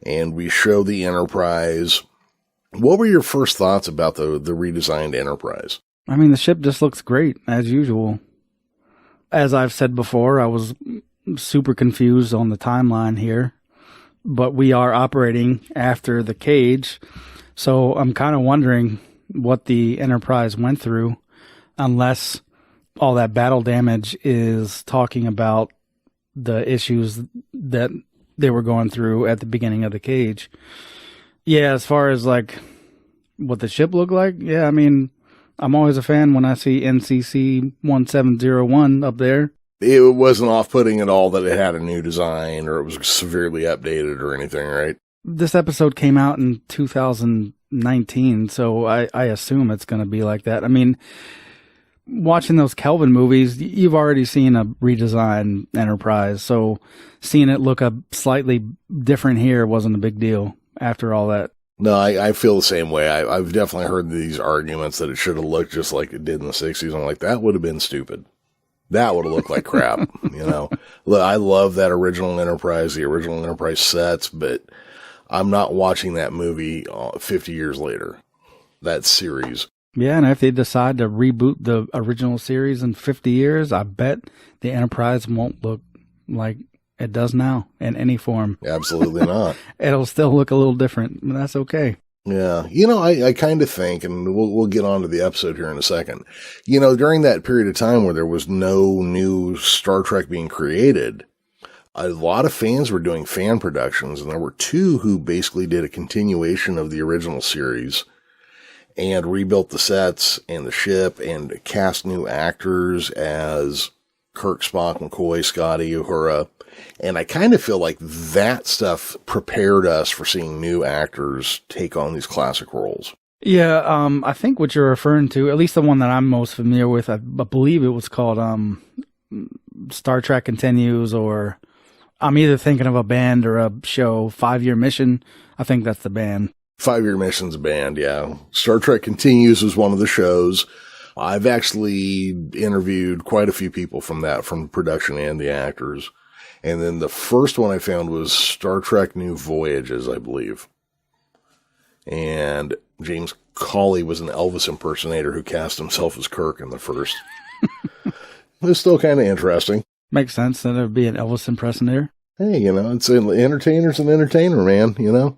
and we show the Enterprise. What were your first thoughts about the redesigned Enterprise? I mean, the ship just looks great, as usual. As I've said before, I was super confused on the timeline here, but we are operating after the cage, so I'm kind of wondering what the Enterprise went through, unless all that battle damage is talking about the issues that they were going through at the beginning of the cage. Yeah, as far as like what the ship looked like, yeah, I mean, I'm always a fan when I see NCC 1701 up there. It wasn't off-putting at all that it had a new design or it was severely updated or anything, right? This episode came out in 2019, so I assume it's going to be like that. I mean, watching those Kelvin movies, you've already seen a redesigned Enterprise, so seeing it look a slightly different here wasn't a big deal after all that. No, I feel the same way. I've definitely heard these arguments that it should have looked just like it did in the 60s. I'm like, that would have been stupid. That would have looked like crap, you know. Look, I love that original Enterprise, the original Enterprise sets, but I'm not watching that movie 50 years later, that series. Yeah, and if they decide to reboot the original series in 50 years, I bet the Enterprise won't look like it does now in any form. Absolutely not. It'll still look a little different, but that's okay. Yeah. You know, I kind of think, and we'll get on to the episode here in a second, you know, during that period of time where there was no new Star Trek being created, a lot of fans were doing fan productions, and there were two who basically did a continuation of the original series and rebuilt the sets and the ship and cast new actors as Kirk, Spock, McCoy, Scotty, Uhura. And I kind of feel like that stuff prepared us for seeing new actors take on these classic roles. Yeah, I think what you're referring to, at least the one that I'm most familiar with, I believe it was called Star Trek Continues, or I'm either thinking of a band or a show, 5-Year Mission. I think that's the band. 5-Year Mission's a band, yeah. Star Trek Continues was one of the shows. I've actually interviewed quite a few people from that, from production and the actors. And then the first one I found was Star Trek New Voyages, I believe. And James Cawley was an Elvis impersonator who cast himself as Kirk in the first. It was still kind of interesting. Makes sense that it would be an Elvis impersonator. Hey, you know, it's an entertainer's an entertainer, man, you know?